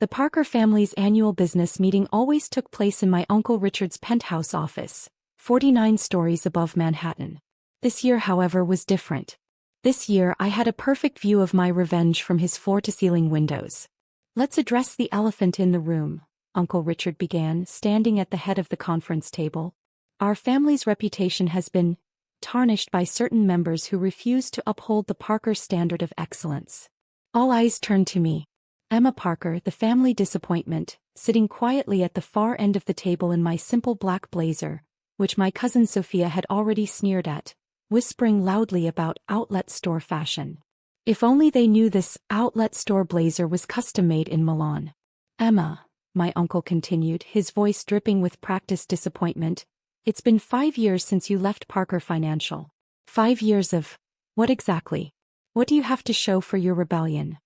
The Parker family's annual business meeting always took place in my Uncle Richard's penthouse office, 49 stories above Manhattan. This year, however, was different. This year I had a perfect view of my revenge from his floor-to-ceiling windows. "Let's address the elephant in the room," Uncle Richard began, standing at the head of the conference table. "Our family's reputation has been tarnished by certain members who refuse to uphold the Parker standard of excellence." All eyes turned to me. Emma Parker, the family disappointment, sitting quietly at the far end of the table in my simple black blazer, which my cousin Sophia had already sneered at, whispering loudly about outlet store fashion. If only they knew this outlet store blazer was custom-made in Milan. "Emma," my uncle continued, his voice dripping with practiced disappointment, "it's been 5 years since you left Parker Financial. 5 years of what exactly? What do you have to show for your rebellion?"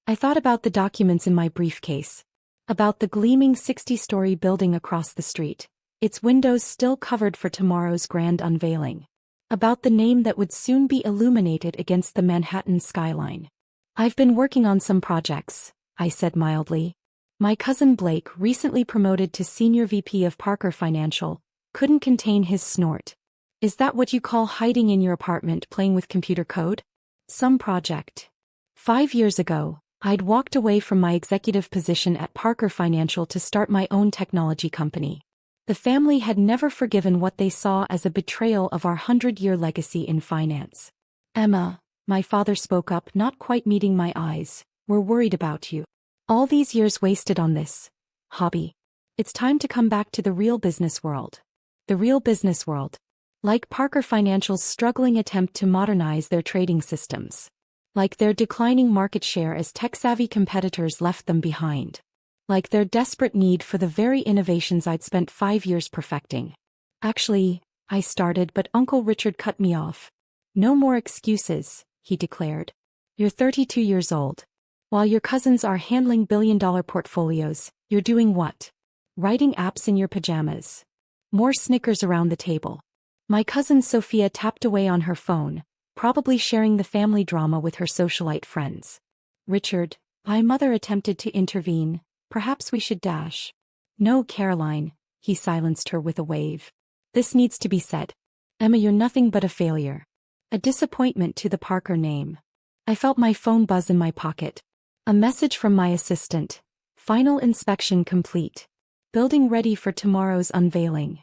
I thought about the documents in my briefcase. About the gleaming 60-story building across the street, its windows still covered for tomorrow's grand unveiling. About the name that would soon be illuminated against the Manhattan skyline. "I've been working on some projects," I said mildly. My cousin Blake, recently promoted to Senior VP of Parker Financial, couldn't contain his snort. "Is that what you call hiding in your apartment playing with computer code?" "Some project." 5 years ago, I'd walked away from my executive position at Parker Financial to start my own technology company. The family had never forgiven what they saw as a betrayal of our 100-year legacy in finance. "Emma," my father spoke up, not quite meeting my eyes, "we're worried about you. All these years wasted on this hobby. It's time to come back to the real business world." The real business world. Like Parker Financial's struggling attempt to modernize their trading systems. Like their declining market share as tech-savvy competitors left them behind. Like their desperate need for the very innovations I'd spent 5 years perfecting. "Actually," I started, but Uncle Richard cut me off. "No more excuses," he declared. "You're 32 years old. While your cousins are handling billion-dollar portfolios, you're doing what? Writing apps in your pajamas." More snickers around the table. My cousin Sophia tapped away on her phone, probably sharing the family drama with her socialite friends. "Richard," my mother attempted to intervene, "perhaps we should dash." "No, Caroline," he silenced her with a wave. "This needs to be said. Emma, you're nothing but a failure. A disappointment to the Parker name." I felt my phone buzz in my pocket. A message from my assistant. "Final inspection complete. Building ready for tomorrow's unveiling."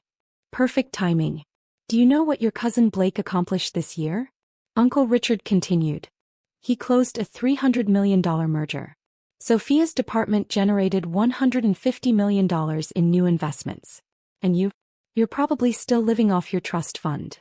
Perfect timing. "Do you know what your cousin Blake accomplished this year?" Uncle Richard continued. "He closed a $300 million merger. Sophia's department generated $150 million in new investments. And you're probably still living off your trust fund.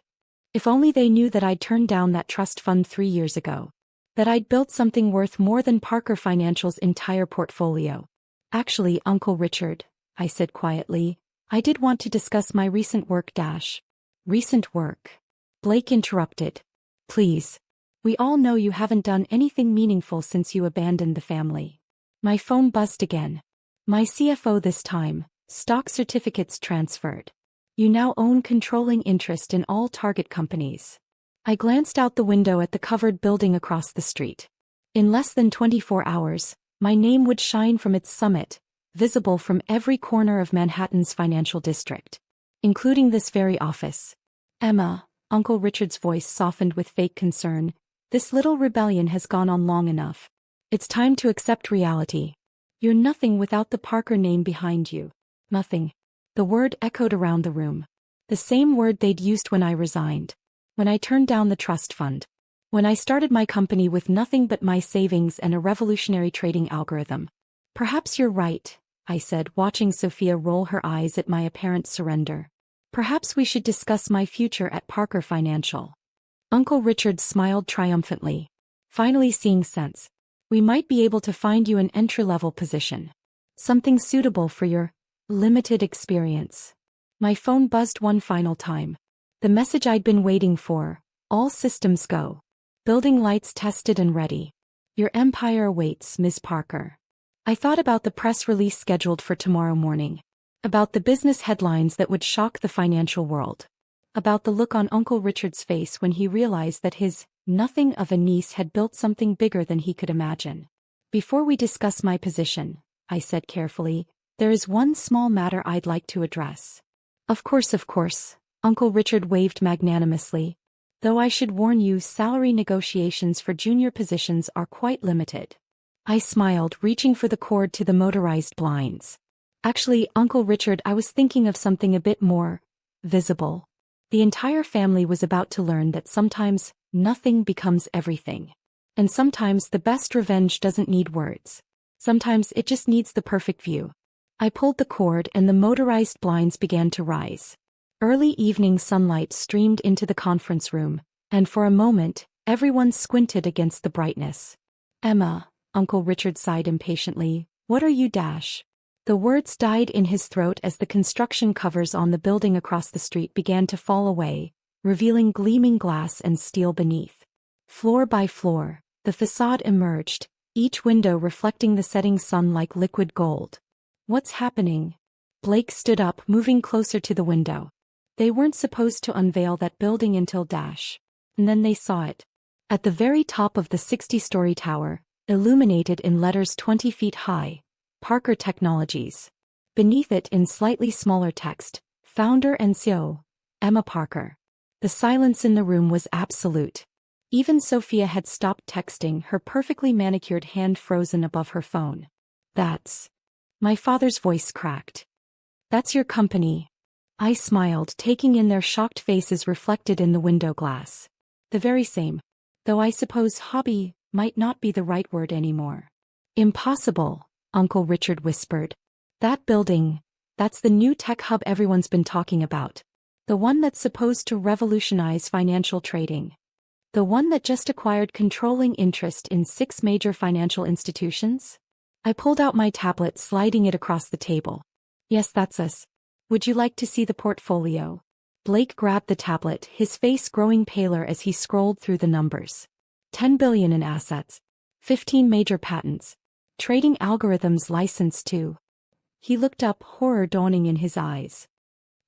If only they knew that I'd turned down that trust fund 3 years ago. That I'd built something worth more than Parker Financial's entire portfolio." "Actually, Uncle Richard," I said quietly, "I did want to discuss my recent work dash." "Recent work?" Blake interrupted. "Please. We all know you haven't done anything meaningful since you abandoned the family." My phone buzzed again. "My CFO this time, stock certificates transferred. You now own controlling interest in all target companies." I glanced out the window at the covered building across the street. In less than 24 hours, my name would shine from its summit, visible from every corner of Manhattan's financial district, including this very office. "Emma," Uncle Richard's voice softened with fake concern, "this little rebellion has gone on long enough. It's time to accept reality. You're nothing without the Parker name behind you." Nothing. The word echoed around the room. The same word they'd used when I resigned. When I turned down the trust fund. When I started my company with nothing but my savings and a revolutionary trading algorithm. "Perhaps you're right," I said, watching Sophia roll her eyes at my apparent surrender. "Perhaps we should discuss my future at Parker Financial." Uncle Richard smiled triumphantly. "Finally seeing sense. We might be able to find you an entry-level position. Something suitable for your limited experience." My phone buzzed one final time. The message I'd been waiting for. "All systems go. Building lights tested and ready. Your empire awaits, Ms. Parker." I thought about the press release scheduled for tomorrow morning. About the business headlines that would shock the financial world. About the look on Uncle Richard's face when he realized that his nothing of a niece had built something bigger than he could imagine. "Before we discuss my position," I said carefully, there is one small matter I'd like to address. Of course, Uncle Richard waved magnanimously. Though I should warn you, salary negotiations for junior positions are quite limited. I smiled, reaching for the cord to the motorized blinds. Actually, Uncle Richard, I was thinking of something a bit more visible. The entire family was about to learn that sometimes nothing becomes everything. And sometimes the best revenge doesn't need words. Sometimes it just needs the perfect view. I pulled the cord and the motorized blinds began to rise. Early evening sunlight streamed into the conference room, and for a moment, everyone squinted against the brightness. Emma, Uncle Richard sighed impatiently, what are you dash? The words died in his throat as the construction covers on the building across the street began to fall away, revealing gleaming glass and steel beneath. Floor by floor, the facade emerged, each window reflecting the setting sun like liquid gold. What's happening? Blake stood up, moving closer to the window. They weren't supposed to unveil that building until dash. And then they saw it. At the very top of the 60-story tower, illuminated in letters 20 feet high, Parker Technologies. Beneath it in slightly smaller text, founder and CEO, Emma Parker. The silence in the room was absolute. Even Sophia had stopped texting, her perfectly manicured hand frozen above her phone. That's... My father's voice cracked. That's your company. I smiled, taking in their shocked faces reflected in the window glass. The very same. Though I suppose hobby might not be the right word anymore. Impossible, Uncle Richard whispered. That building, that's the new tech hub everyone's been talking about. The one that's supposed to revolutionize financial trading. The one that just acquired controlling interest in 6 major financial institutions? I pulled out my tablet, sliding it across the table. Yes, that's us. Would you like to see the portfolio? Blake grabbed the tablet, his face growing paler as he scrolled through the numbers. 10 billion in assets. 15 major patents. Trading algorithms licensed too. He looked up, horror dawning in his eyes.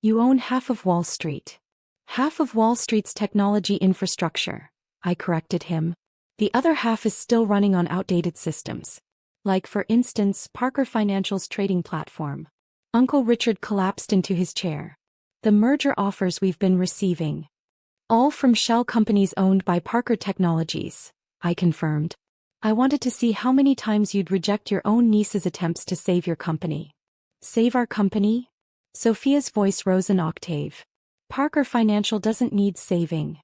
You own half of Wall Street. Half of Wall Street's technology infrastructure, I corrected him. The other half is still running on outdated systems. Like, for instance, Parker Financial's trading platform. Uncle Richard collapsed into his chair. The merger offers we've been receiving. All from shell companies owned by Parker Technologies, I confirmed. I wanted to see how many times you'd reject your own niece's attempts to save your company. Save our company? Sophia's voice rose an octave. Parker Financial doesn't need saving.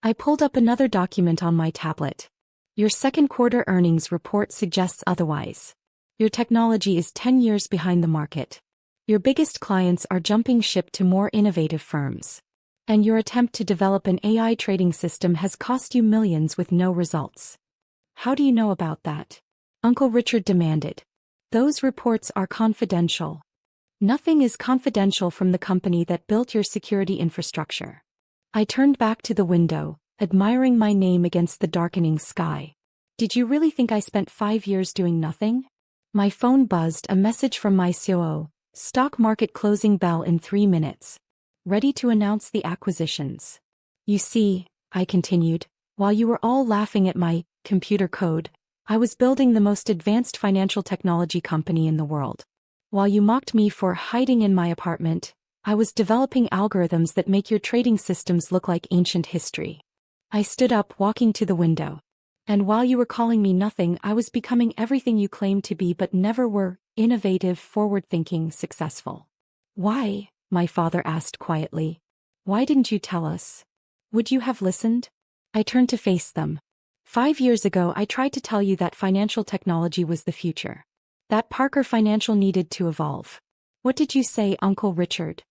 I pulled up another document on my tablet. Your second quarter earnings report suggests otherwise. Your technology is 10 years behind the market. Your biggest clients are jumping ship to more innovative firms. And your attempt to develop an AI trading system has cost you millions with no results. How do you know about that? Uncle Richard demanded. Those reports are confidential. Nothing is confidential from the company that built your security infrastructure. I turned back to the window, admiring my name against the darkening sky. Did you really think I spent 5 years doing nothing? My phone buzzed, a message from my COO. Stock market closing bell in 3 minutes. Ready to announce the acquisitions. You see, I continued, while you were all laughing at my computer code, I was building the most advanced financial technology company in the world. While you mocked me for hiding in my apartment, I was developing algorithms that make your trading systems look like ancient history. I stood up, walking to the window. And while you were calling me nothing, I was becoming everything you claimed to be but never were: innovative, forward-thinking, successful. Why? My father asked quietly. Why didn't you tell us? Would you have listened? I turned to face them. 5 years ago I tried to tell you that financial technology was the future. That Parker Financial needed to evolve. What did you say, Uncle Richard?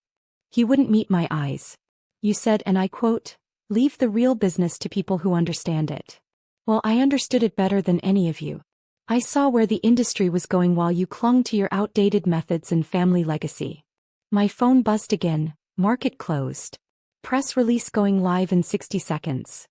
He wouldn't meet my eyes. You said, and I quote, leave the real business to people who understand it. Well, I understood it better than any of you. I saw where the industry was going while you clung to your outdated methods and family legacy. My phone buzzed again. Market closed. Press release going live in 60 seconds.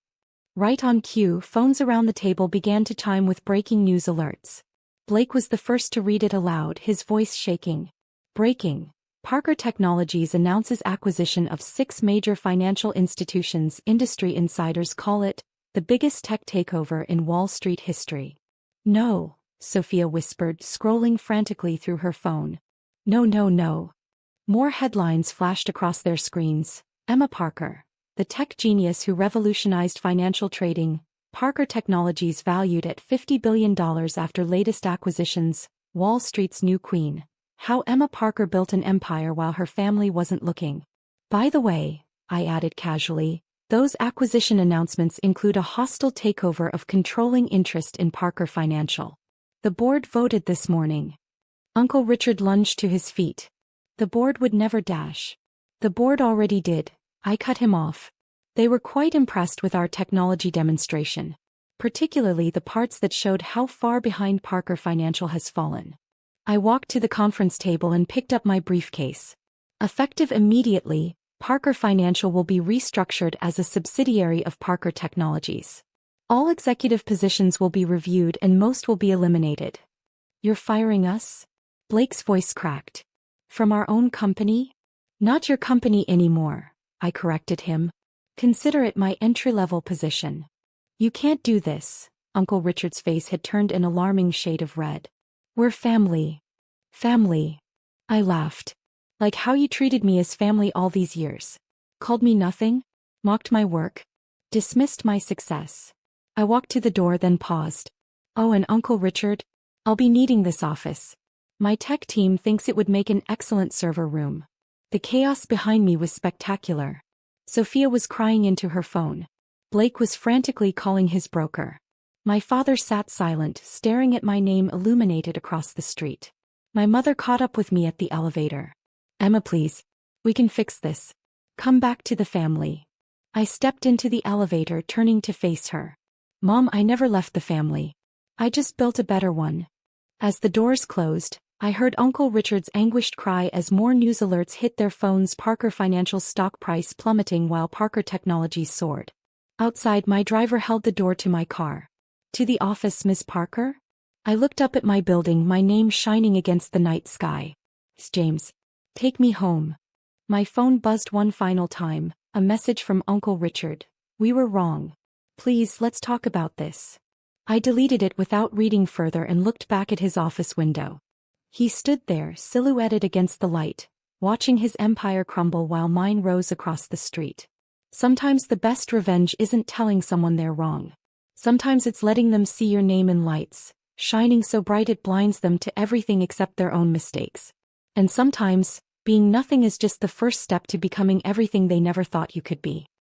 Right on cue, phones around the table began to chime with breaking news alerts. Blake was the first to read it aloud, his voice shaking. Breaking. Parker Technologies announces acquisition of 6 major financial institutions. Industry insiders call it the biggest tech takeover in Wall Street history. No, Sophia whispered, scrolling frantically through her phone. No, no, no. More headlines flashed across their screens. Emma Parker, the tech genius who revolutionized financial trading. Parker Technologies valued at $50 billion after latest acquisitions. Wall Street's new queen. How Emma Parker built an empire while her family wasn't looking. By the way, I added casually, those acquisition announcements include a hostile takeover of controlling interest in Parker Financial. The board voted this morning. Uncle Richard lunged to his feet. The board would never dash. The board already did. I cut him off. They were quite impressed with our technology demonstration, particularly the parts that showed how far behind Parker Financial has fallen. I walked to the conference table and picked up my briefcase. Effective immediately, Parker Financial will be restructured as a subsidiary of Parker Technologies. All executive positions will be reviewed and most will be eliminated. You're firing us? Blake's voice cracked. From our own company? Not your company anymore, I corrected him. Consider it my entry-level position. You can't do this. Uncle Richard's face had turned an alarming shade of red. We're family. Family. I laughed. Like how you treated me as family all these years. Called me nothing? Mocked my work? Dismissed my success. I walked to the door then paused. Oh, and Uncle Richard? I'll be needing this office. My tech team thinks it would make an excellent server room. The chaos behind me was spectacular. Sophia was crying into her phone. Blake was frantically calling his broker. My father sat silent, staring at my name illuminated across the street. My mother caught up with me at the elevator. Emma, please. We can fix this. Come back to the family. I stepped into the elevator, turning to face her. Mom, I never left the family. I just built a better one. As the doors closed, I heard Uncle Richard's anguished cry as more news alerts hit their phones. Parker Financial's stock price plummeting while Parker Technologies soared. Outside, my driver held the door to my car. To the office, Miss Parker? I looked up at my building, my name shining against the night sky. James. Take me home. My phone buzzed one final time, a message from Uncle Richard. We were wrong. Please, let's talk about this. I deleted it without reading further and looked back at his office window. He stood there, silhouetted against the light, watching his empire crumble while mine rose across the street. Sometimes the best revenge isn't telling someone they're wrong. Sometimes it's letting them see your name in lights, shining so bright it blinds them to everything except their own mistakes. And sometimes, being nothing is just the first step to becoming everything they never thought you could be.